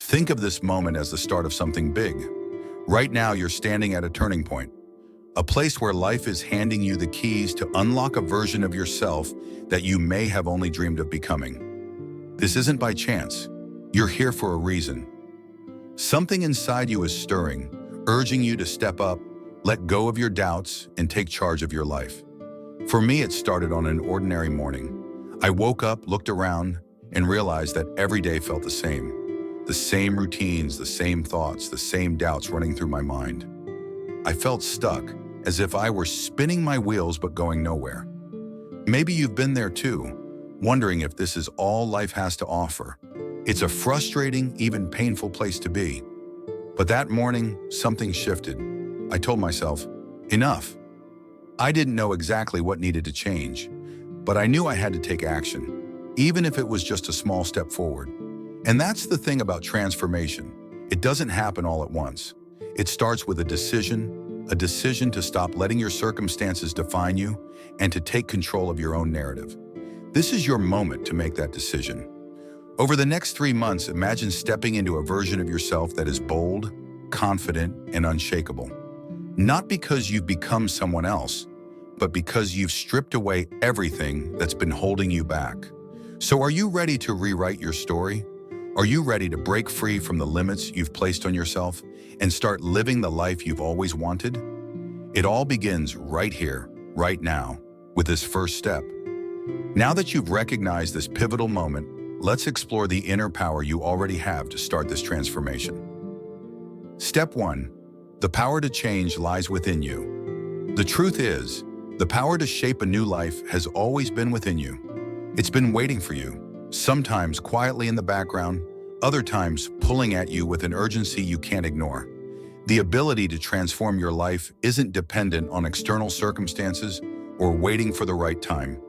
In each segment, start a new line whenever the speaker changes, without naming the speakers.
Think of this moment as the start of something big. Right now, you're standing at a turning point, a place where life is handing you the keys to unlock a version of yourself that you may have only dreamed of becoming. This isn't by chance. You're here for a reason. Something inside you is stirring, urging you to step up, let go of your doubts, and take charge of your life. For me, it started on an ordinary morning. I woke up, looked around, and realized that every day felt the same. The same routines, the same thoughts, the same doubts running through my mind. I felt stuck, as if I were spinning my wheels but going nowhere. Maybe you've been there too, wondering if this is all life has to offer. It's a frustrating, even painful place to be. But that morning, something shifted. I told myself, enough. I didn't know exactly what needed to change, but I knew I had to take action, even if it was just a small step forward. And that's the thing about transformation. It doesn't happen all at once. It starts with a decision to stop letting your circumstances define you and to take control of your own narrative. This is your moment to make that decision. Over the next 3 months, imagine stepping into a version of yourself that is bold, confident, and unshakable. Not because you've become someone else, but because you've stripped away everything that's been holding you back. So are you ready to rewrite your story? Are you ready to break free from the limits you've placed on yourself and start living the life you've always wanted? It all begins right here, right now, with this first step. Now that you've recognized this pivotal moment, let's explore the inner power you already have to start this transformation. Step 1. The power to change lies within you. The truth is, the power to shape a new life has always been within you. It's been waiting for you, sometimes quietly in the background, other times pulling at you with an urgency you can't ignore. The ability to transform your life isn't dependent on external circumstances or waiting for the right time.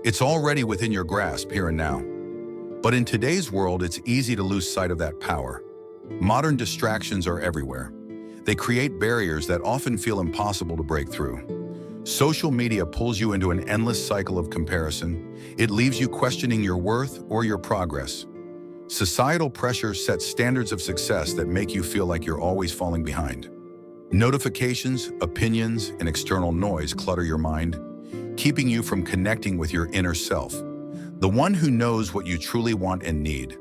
It's already within your grasp here and now. But in today's world, it's easy to lose sight of that power. Modern distractions are everywhere. They create barriers that often feel impossible to break through. Social media pulls you into an endless cycle of comparison. It leaves you questioning your worth or your progress. Societal pressure sets standards of success that make you feel like you're always falling behind. Notifications, opinions, and external noise clutter your mind, keeping you from connecting with your inner self, the one who knows what you truly want and need.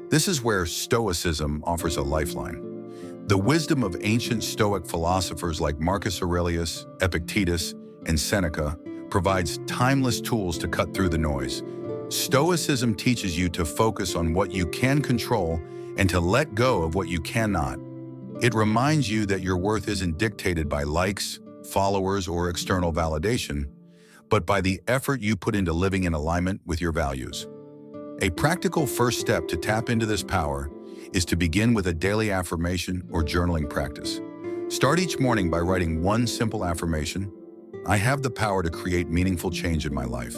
This is where Stoicism offers a lifeline. The wisdom of ancient Stoic philosophers like Marcus Aurelius, Epictetus, and Seneca provides timeless tools to cut through the noise. Stoicism teaches you to focus on what you can control and to let go of what you cannot. It reminds you that your worth isn't dictated by likes, followers, or external validation, but by the effort you put into living in alignment with your values. A practical first step to tap into this power is to begin with a daily affirmation or journaling practice. Start each morning by writing one simple affirmation. I have the power to create meaningful change in my life.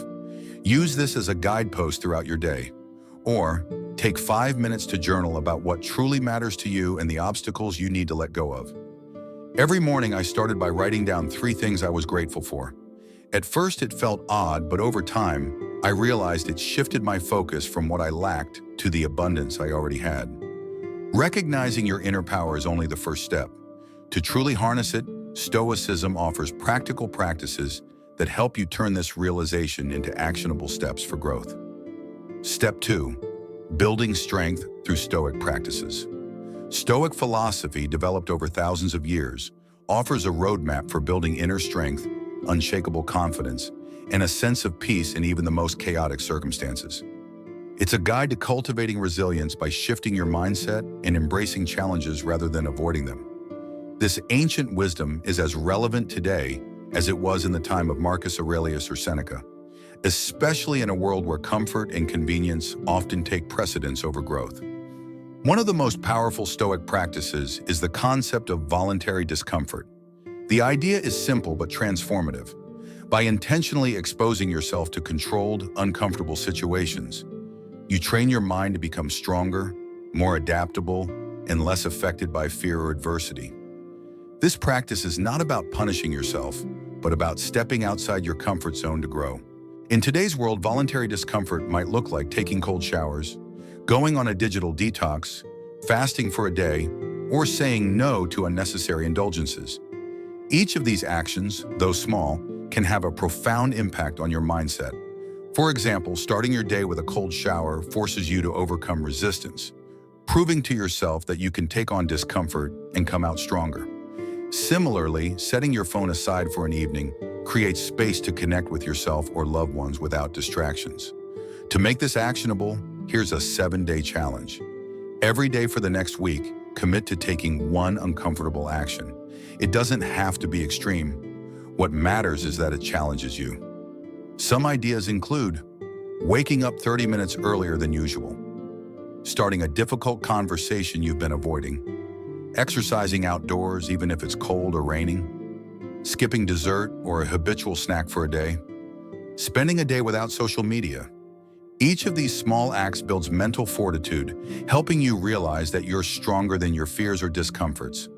Use this as a guidepost throughout your day. Or take 5 minutes to journal about what truly matters to you and the obstacles you need to let go of. Every morning I started by writing down 3 things I was grateful for. At first it felt odd, but over time, I realized it shifted my focus from what I lacked to the abundance I already had. Recognizing your inner power is only the first step. To truly harness it, Stoicism offers practical practices that help you turn this realization into actionable steps for growth. Step 2. Building strength through Stoic practices. Stoic philosophy, developed over thousands of years, offers a roadmap for building inner strength, unshakable confidence, and a sense of peace in even the most chaotic circumstances. It's a guide to cultivating resilience by shifting your mindset and embracing challenges rather than avoiding them. This ancient wisdom is as relevant today as it was in the time of Marcus Aurelius or Seneca, especially in a world where comfort and convenience often take precedence over growth. One of the most powerful Stoic practices is the concept of voluntary discomfort. The idea is simple but transformative. By intentionally exposing yourself to controlled, uncomfortable situations, you train your mind to become stronger, more adaptable, and less affected by fear or adversity. This practice is not about punishing yourself, but about stepping outside your comfort zone to grow. In today's world, voluntary discomfort might look like taking cold showers, going on a digital detox, fasting for a day, or saying no to unnecessary indulgences. Each of these actions, though small, can have a profound impact on your mindset. For example, starting your day with a cold shower forces you to overcome resistance, proving to yourself that you can take on discomfort and come out stronger. Similarly, setting your phone aside for an evening creates space to connect with yourself or loved ones without distractions. To make this actionable, here's a 7-day challenge. Every day for the next week, commit to taking one uncomfortable action. It doesn't have to be extreme. What matters is that it challenges you. Some ideas include waking up 30 minutes earlier than usual, starting a difficult conversation you've been avoiding, exercising outdoors even if it's cold or raining, skipping dessert or a habitual snack for a day, spending a day without social media. Each of these small acts builds mental fortitude, helping you realize that you're stronger than your fears or discomforts.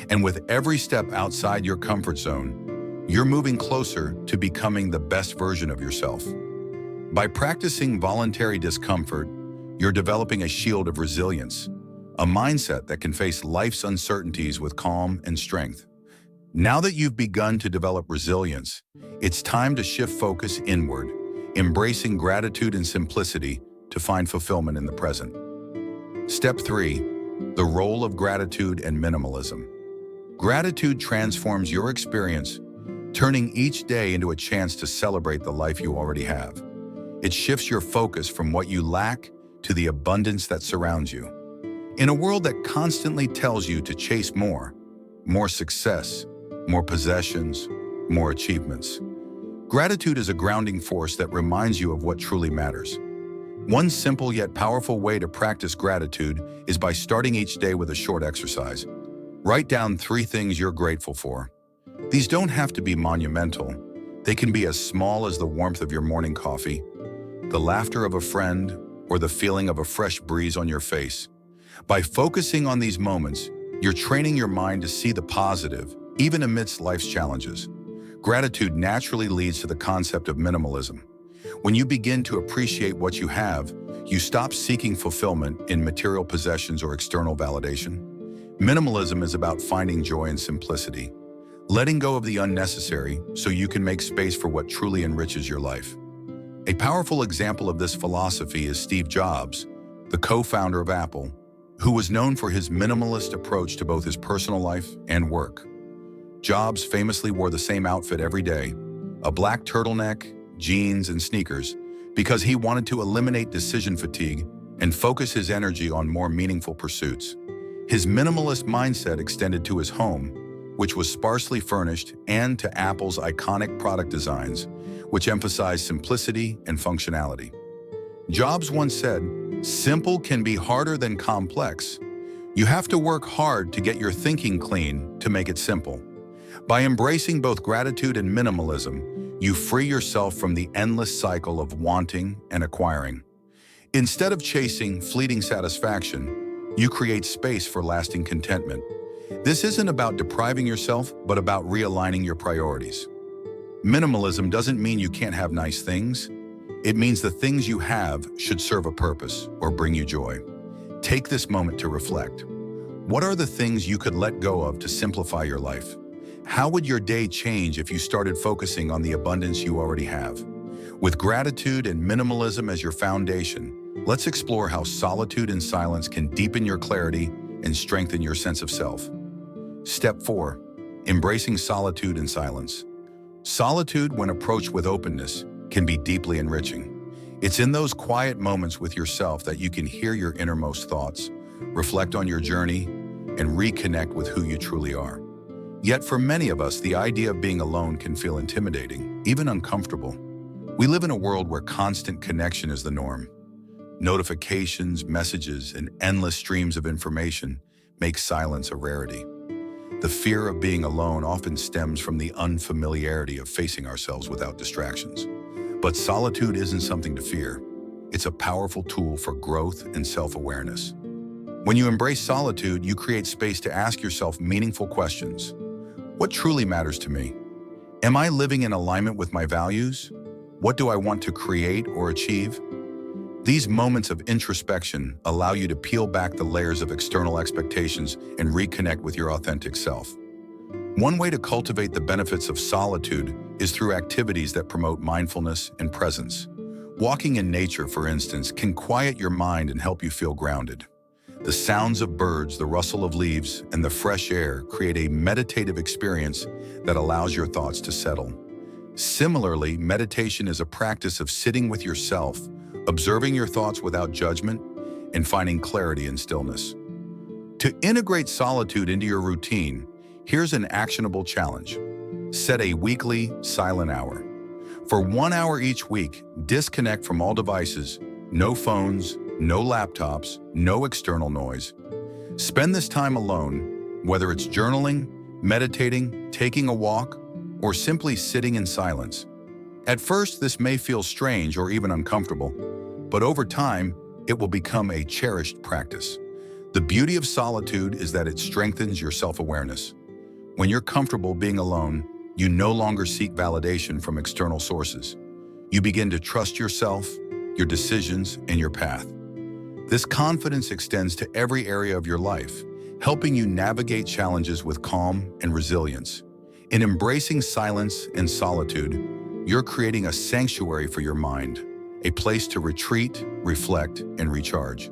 And with every step outside your comfort zone, you're moving closer to becoming the best version of yourself. By practicing voluntary discomfort, you're developing a shield of resilience, a mindset that can face life's uncertainties with calm and strength. Now that you've begun to develop resilience, it's time to shift focus inward, embracing gratitude and simplicity to find fulfillment in the present. Step 3. The role of gratitude and minimalism. Gratitude transforms your experience, turning each day into a chance to celebrate the life you already have. It shifts your focus from what you lack to the abundance that surrounds you. In a world that constantly tells you to chase more success, more possessions, more achievements, gratitude is a grounding force that reminds you of what truly matters. One simple yet powerful way to practice gratitude is by starting each day with a short exercise. Write down 3 things you're grateful for. These don't have to be monumental. They can be as small as the warmth of your morning coffee, the laughter of a friend, or the feeling of a fresh breeze on your face. By focusing on these moments, you're training your mind to see the positive, even amidst life's challenges. Gratitude naturally leads to the concept of minimalism. When you begin to appreciate what you have, you stop seeking fulfillment in material possessions or external validation. Minimalism is about finding joy in simplicity, letting go of the unnecessary so you can make space for what truly enriches your life. A powerful example of this philosophy is Steve Jobs, the co-founder of Apple, who was known for his minimalist approach to both his personal life and work. Jobs famously wore the same outfit every day, a black turtleneck, jeans, and sneakers, because he wanted to eliminate decision fatigue and focus his energy on more meaningful pursuits. His minimalist mindset extended to his home, which was sparsely furnished, and to Apple's iconic product designs, which emphasized simplicity and functionality. Jobs once said, "Simple can be harder than complex. You have to work hard to get your thinking clean to make it simple." By embracing both gratitude and minimalism, you free yourself from the endless cycle of wanting and acquiring. Instead of chasing fleeting satisfaction, you create space for lasting contentment. This isn't about depriving yourself, but about realigning your priorities. Minimalism doesn't mean you can't have nice things. It means the things you have should serve a purpose or bring you joy. Take this moment to reflect. What are the things you could let go of to simplify your life? How would your day change if you started focusing on the abundance you already have? With gratitude and minimalism as your foundation, let's explore how solitude and silence can deepen your clarity and strengthen your sense of self. Step 4. Embracing solitude and silence. Solitude, when approached with openness, can be deeply enriching. It's in those quiet moments with yourself that you can hear your innermost thoughts, reflect on your journey, and reconnect with who you truly are. Yet for many of us, the idea of being alone can feel intimidating, even uncomfortable. We live in a world where constant connection is the norm. Notifications, messages, and endless streams of information make silence a rarity. The fear of being alone often stems from the unfamiliarity of facing ourselves without distractions. But solitude isn't something to fear. It's a powerful tool for growth and self-awareness. When you embrace solitude, you create space to ask yourself meaningful questions. What truly matters to me? Am I living in alignment with my values? What do I want to create or achieve? These moments of introspection allow you to peel back the layers of external expectations and reconnect with your authentic self. One way to cultivate the benefits of solitude is through activities that promote mindfulness and presence. Walking in nature, for instance, can quiet your mind and help you feel grounded. The sounds of birds, the rustle of leaves, and the fresh air create a meditative experience that allows your thoughts to settle. Similarly, meditation is a practice of sitting with yourself, observing your thoughts without judgment, and finding clarity in stillness. To integrate solitude into your routine, here's an actionable challenge. Set a weekly silent hour. For 1 hour each week, disconnect from all devices, no phones, no laptops, no external noise. Spend this time alone, whether it's journaling, meditating, taking a walk, or simply sitting in silence. At first, this may feel strange or even uncomfortable, but over time, it will become a cherished practice. The beauty of solitude is that it strengthens your self-awareness. When you're comfortable being alone, you no longer seek validation from external sources. You begin to trust yourself, your decisions, and your path. This confidence extends to every area of your life, helping you navigate challenges with calm and resilience. In embracing silence and solitude, you're creating a sanctuary for your mind, a place to retreat, reflect, and recharge.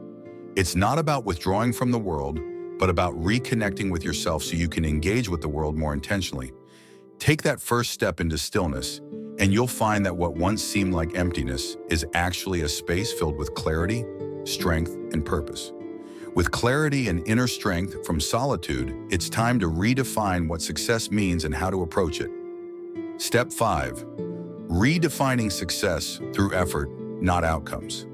It's not about withdrawing from the world, but about reconnecting with yourself so you can engage with the world more intentionally. Take that first step into stillness, and you'll find that what once seemed like emptiness is actually a space filled with clarity, strength, and purpose. With clarity and inner strength from solitude, it's time to redefine what success means and how to approach it. Step 5. Redefining success through effort, not outcomes.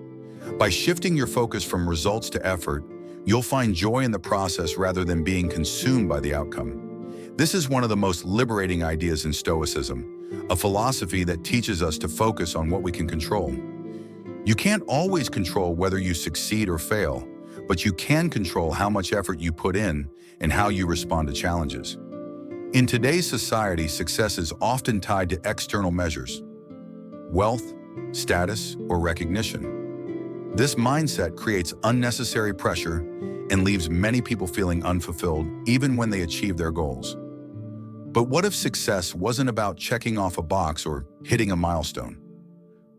By shifting your focus from results to effort, you'll find joy in the process rather than being consumed by the outcome. This is one of the most liberating ideas in Stoicism, a philosophy that teaches us to focus on what we can control. You can't always control whether you succeed or fail, but you can control how much effort you put in and how you respond to challenges. In today's society, success is often tied to external measures: wealth, status, or recognition. This mindset creates unnecessary pressure and leaves many people feeling unfulfilled even when they achieve their goals. But what if success wasn't about checking off a box or hitting a milestone?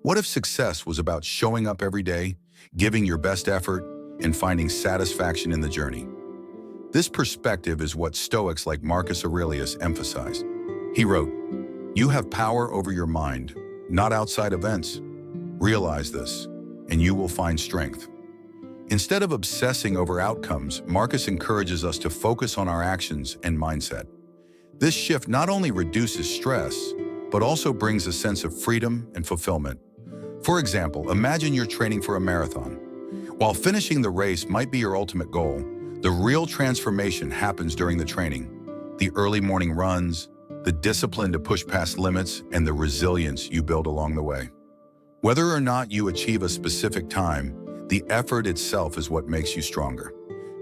What if success was about showing up every day, giving your best effort, and finding satisfaction in the journey? This perspective is what Stoics like Marcus Aurelius emphasized. He wrote, "You have power over your mind, not outside events. Realize this, and you will find strength." Instead of obsessing over outcomes, Marcus encourages us to focus on our actions and mindset. This shift not only reduces stress, but also brings a sense of freedom and fulfillment. For example, imagine you're training for a marathon. While finishing the race might be your ultimate goal, the real transformation happens during the training. The early morning runs, the discipline to push past limits, and the resilience you build along the way. Whether or not you achieve a specific time, the effort itself is what makes you stronger.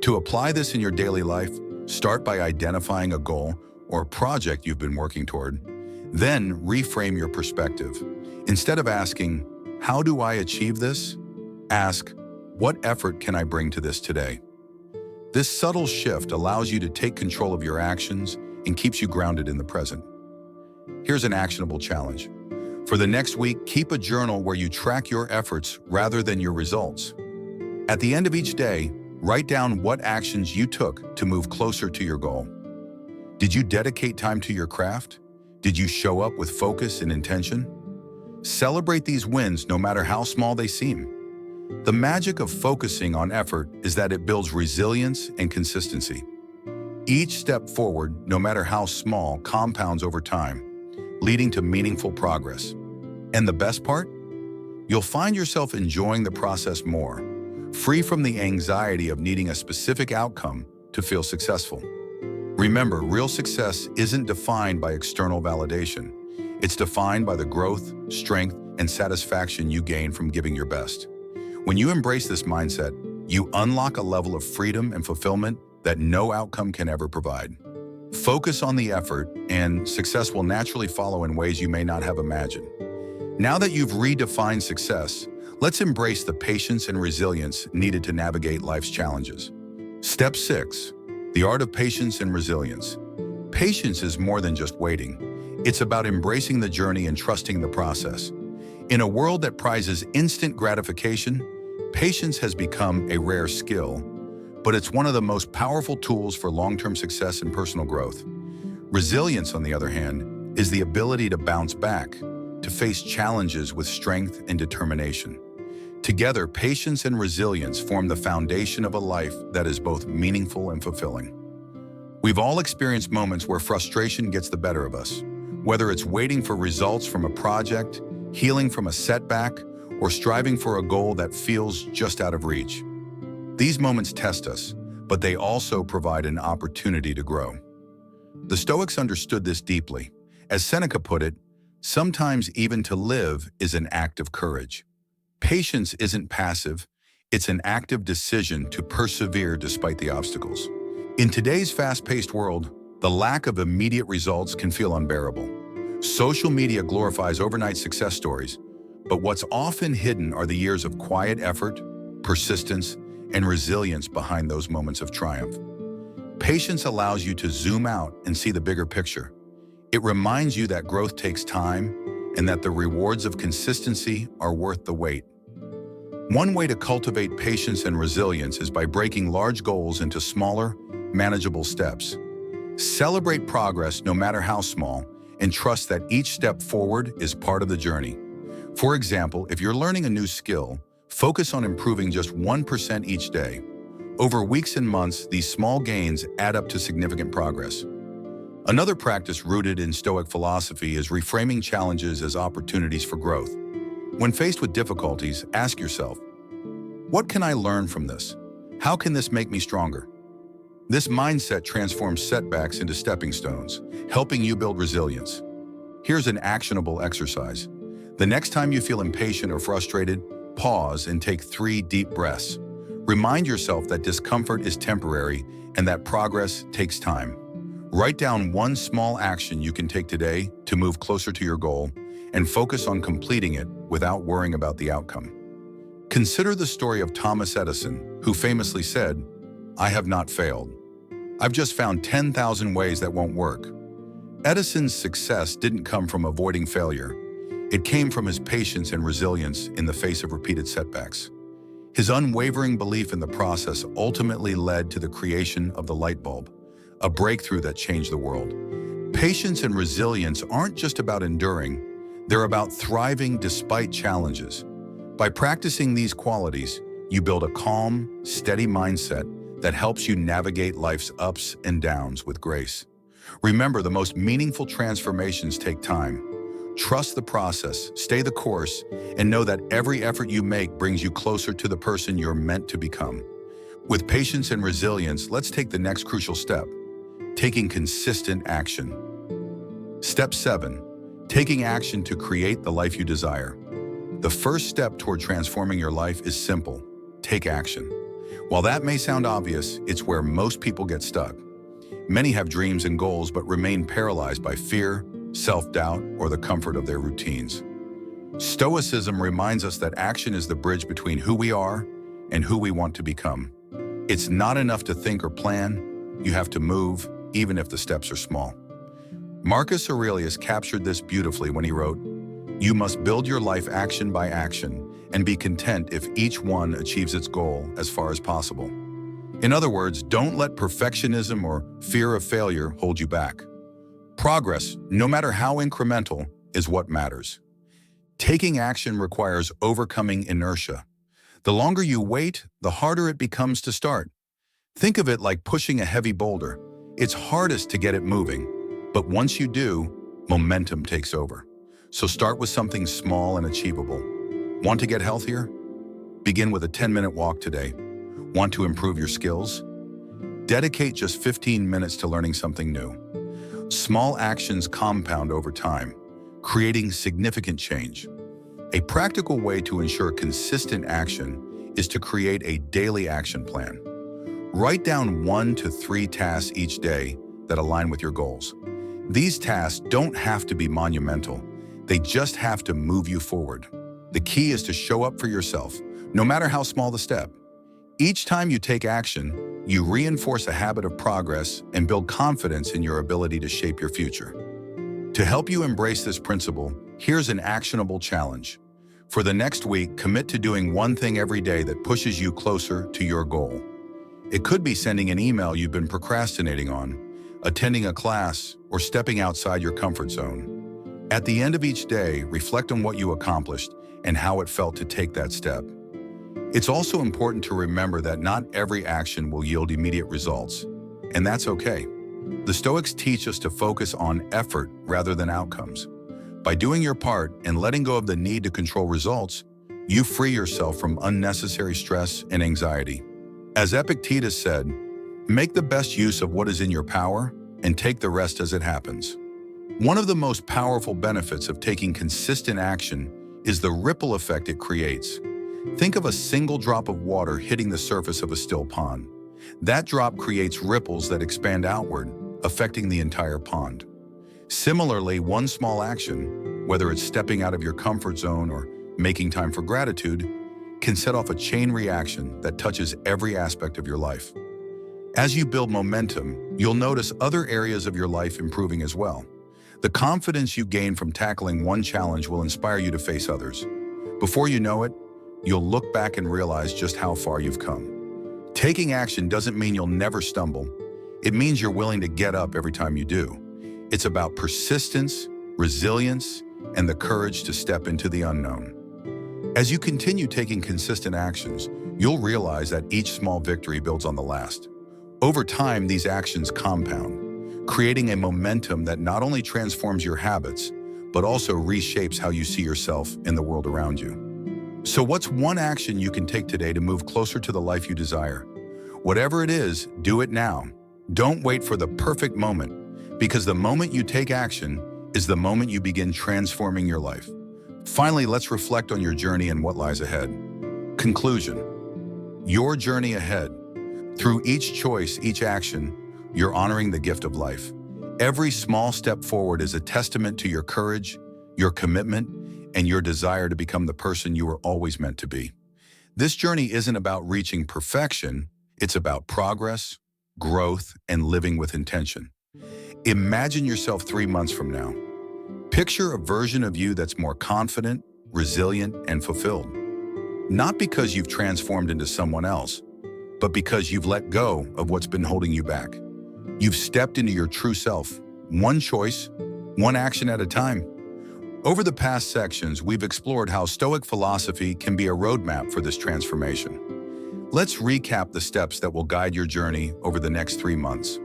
To apply this in your daily life, start by identifying a goal or a project you've been working toward. Then reframe your perspective. Instead of asking, "How do I achieve this?" ask, "What effort can I bring to this today?" This subtle shift allows you to take control of your actions and keeps you grounded in the present. Here's an actionable challenge. For the next week, keep a journal where you track your efforts rather than your results. At the end of each day, write down what actions you took to move closer to your goal. Did you dedicate time to your craft? Did you show up with focus and intention? Celebrate these wins no matter how small they seem. The magic of focusing on effort is that it builds resilience and consistency. Each step forward, no matter how small, compounds over time, leading to meaningful progress. And the best part? You'll find yourself enjoying the process more, free from the anxiety of needing a specific outcome to feel successful. Remember, real success isn't defined by external validation. It's defined by the growth, strength, and satisfaction you gain from giving your best. When you embrace this mindset, you unlock a level of freedom and fulfillment that no outcome can ever provide. Focus on the effort, and success will naturally follow in ways you may not have imagined. Now that you've redefined success, Let's embrace the patience and resilience needed to navigate life's challenges. Step 6. The art of patience and resilience. Patience is more than just waiting. It's about embracing the journey and trusting the process. In a world that prizes instant gratification, patience has become a rare skill, but it's one of the most powerful tools for long-term success and personal growth. Resilience, on the other hand, is the ability to bounce back, to face challenges with strength and determination. Together, patience and resilience form the foundation of a life that is both meaningful and fulfilling. We've all experienced moments where frustration gets the better of us, whether it's waiting for results from a project, healing from a setback, or striving for a goal that feels just out of reach. These moments test us, but they also provide an opportunity to grow. The Stoics understood this deeply. As Seneca put it, sometimes even to live is an act of courage. Patience isn't passive, it's an active decision to persevere despite the obstacles. In today's fast-paced world, the lack of immediate results can feel unbearable. Social media glorifies overnight success stories, but what's often hidden are the years of quiet effort, persistence, and resilience behind those moments of triumph. Patience allows you to zoom out and see the bigger picture. It reminds you that growth takes time and that the rewards of consistency are worth the wait. One way to cultivate patience and resilience is by breaking large goals into smaller, manageable steps. Celebrate progress no matter how small, and trust that each step forward is part of the journey. For example, if you're learning a new skill, focus on improving just 1% each day. Over weeks and months, these small gains add up to significant progress. Another practice rooted in Stoic philosophy is reframing challenges as opportunities for growth. When faced with difficulties, ask yourself, what can I learn from this? How can this make me stronger? This mindset transforms setbacks into stepping stones, helping you build resilience. Here's an actionable exercise. The next time you feel impatient or frustrated, pause and take 3 deep breaths. Remind yourself that discomfort is temporary and that progress takes time. Write down one small action you can take today to move closer to your goal and focus on completing it without worrying about the outcome. Consider the story of Thomas Edison, who famously said, "I have not failed. I've just found 10,000 ways that won't work." Edison's success didn't come from avoiding failure. It came from his patience and resilience in the face of repeated setbacks. His unwavering belief in the process ultimately led to the creation of the light bulb, a breakthrough that changed the world. Patience and resilience aren't just about enduring, they're about thriving despite challenges. By practicing these qualities, you build a calm, steady mindset that helps you navigate life's ups and downs with grace. Remember, the most meaningful transformations take time. Trust the process, stay the course, and know that every effort you make brings you closer to the person you're meant to become. With patience and resilience, let's take the next crucial step, taking consistent action. Step 7. Taking action to create the life you desire. The first step toward transforming your life is simple: take action. While that may sound obvious, it's where most people get stuck. Many have dreams and goals but remain paralyzed by fear, self-doubt, or the comfort of their routines. Stoicism reminds us that action is the bridge between who we are and who we want to become. It's not enough to think or plan, you have to move, even if the steps are small. Marcus Aurelius captured this beautifully when he wrote, "You must build your life action by action and be content if each one achieves its goal as far as possible." In other words, don't let perfectionism or fear of failure hold you back. Progress, no matter how incremental, is what matters. Taking action requires overcoming inertia. The longer you wait, the harder it becomes to start. Think of it like pushing a heavy boulder. It's hardest to get it moving, but once you do, momentum takes over. So start with something small and achievable. Want to get healthier? Begin with a 10-minute walk today. Want to improve your skills? Dedicate just 15 minutes to learning something new. Small actions compound over time, creating significant change. A practical way to ensure consistent action is to create a daily action plan. Write down 1 to 3 tasks each day that align with your goals. These tasks don't have to be monumental, they just have to move you forward. The key is to show up for yourself, no matter how small the step. Each time you take action, you reinforce a habit of progress and build confidence in your ability to shape your future. To help you embrace this principle, here's an actionable challenge. For the next week, commit to doing one thing every day that pushes you closer to your goal. It could be sending an email you've been procrastinating on, attending a class, or stepping outside your comfort zone. At the end of each day, reflect on what you accomplished and how it felt to take that step. It's also important to remember that not every action will yield immediate results, and that's okay. The Stoics teach us to focus on effort rather than outcomes. By doing your part and letting go of the need to control results, you free yourself from unnecessary stress and anxiety. As Epictetus said, make the best use of what is in your power and take the rest as it happens. One of the most powerful benefits of taking consistent action is the ripple effect it creates. Think of a single drop of water hitting the surface of a still pond. That drop creates ripples that expand outward, affecting the entire pond. Similarly, one small action, whether it's stepping out of your comfort zone or making time for gratitude, can set off a chain reaction that touches every aspect of your life. As you build momentum, you'll notice other areas of your life improving as well. The confidence you gain from tackling one challenge will inspire you to face others. Before you know it, you'll look back and realize just how far you've come. Taking action doesn't mean you'll never stumble. It means you're willing to get up every time you do. It's about persistence, resilience, and the courage to step into the unknown. As you continue taking consistent actions, you'll realize that each small victory builds on the last. Over time, these actions compound, creating a momentum that not only transforms your habits, but also reshapes how you see yourself and the world around you. So what's one action you can take today to move closer to the life you desire? Whatever it is, do it now. Don't wait for the perfect moment, because the moment you take action is the moment you begin transforming your life. Finally, let's reflect on your journey and what lies ahead. Conclusion. Your journey ahead. Through each choice, each action, you're honoring the gift of life. Every small step forward is a testament to your courage, your commitment, and your desire to become the person you were always meant to be. This journey isn't about reaching perfection, it's about progress, growth, and living with intention. Imagine yourself 3 months from now. Picture a version of you that's more confident, resilient, and fulfilled. Not because you've transformed into someone else, but because you've let go of what's been holding you back. You've stepped into your true self, one choice, one action at a time. Over the past sections, we've explored how Stoic philosophy can be a roadmap for this transformation. Let's recap the steps that will guide your journey over the next 3 months.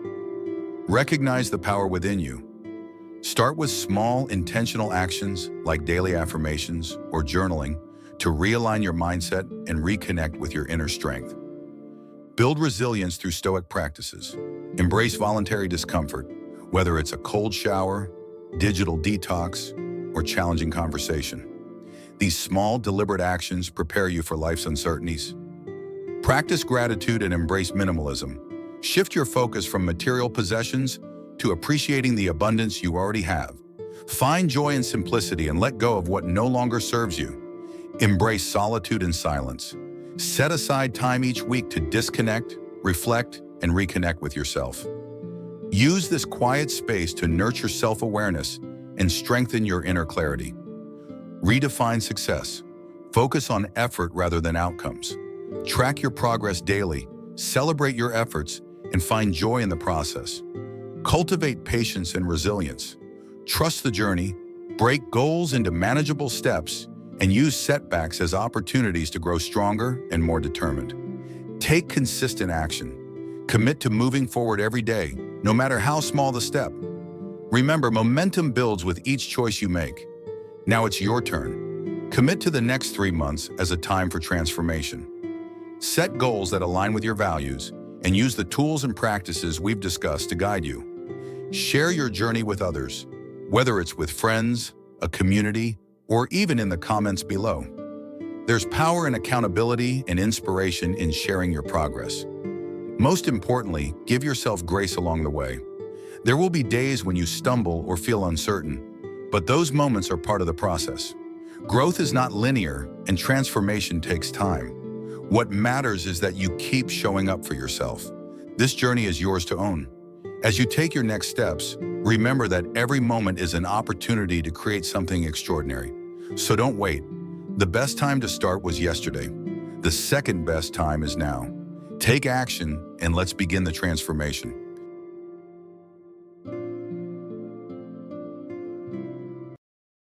Recognize the power within you. Start with small, intentional actions like daily affirmations or journaling to realign your mindset and reconnect with your inner strength. Build resilience through Stoic practices. Embrace voluntary discomfort, whether it's a cold shower, digital detox, or challenging conversation. These small, deliberate actions prepare you for life's uncertainties. Practice gratitude and embrace minimalism. Shift your focus from material possessions to appreciating the abundance you already have. Find joy in simplicity and let go of what no longer serves you. Embrace solitude and silence. Set aside time each week to disconnect, reflect, and reconnect with yourself. Use this quiet space to nurture self-awareness and strengthen your inner clarity. Redefine success. Focus on effort rather than outcomes. Track your progress daily, celebrate your efforts, and find joy in the process. Cultivate patience and resilience. Trust the journey, break goals into manageable steps, and use setbacks as opportunities to grow stronger and more determined. Take consistent action. Commit to moving forward every day, no matter how small the step. Remember, momentum builds with each choice you make. Now it's your turn. Commit to the next 3 months as a time for transformation. Set goals that align with your values and use the tools and practices we've discussed to guide you. Share your journey with others, whether it's with friends, a community, or even in the comments below. There's power in accountability and inspiration in sharing your progress. Most importantly, give yourself grace along the way. There will be days when you stumble or feel uncertain, but those moments are part of the process. Growth is not linear, and transformation takes time. What matters is that you keep showing up for yourself. This journey is yours to own. As you take your next steps, remember that every moment is an opportunity to create something extraordinary. So don't wait. The best time to start was yesterday. The second best time is now. Take action and let's begin the transformation.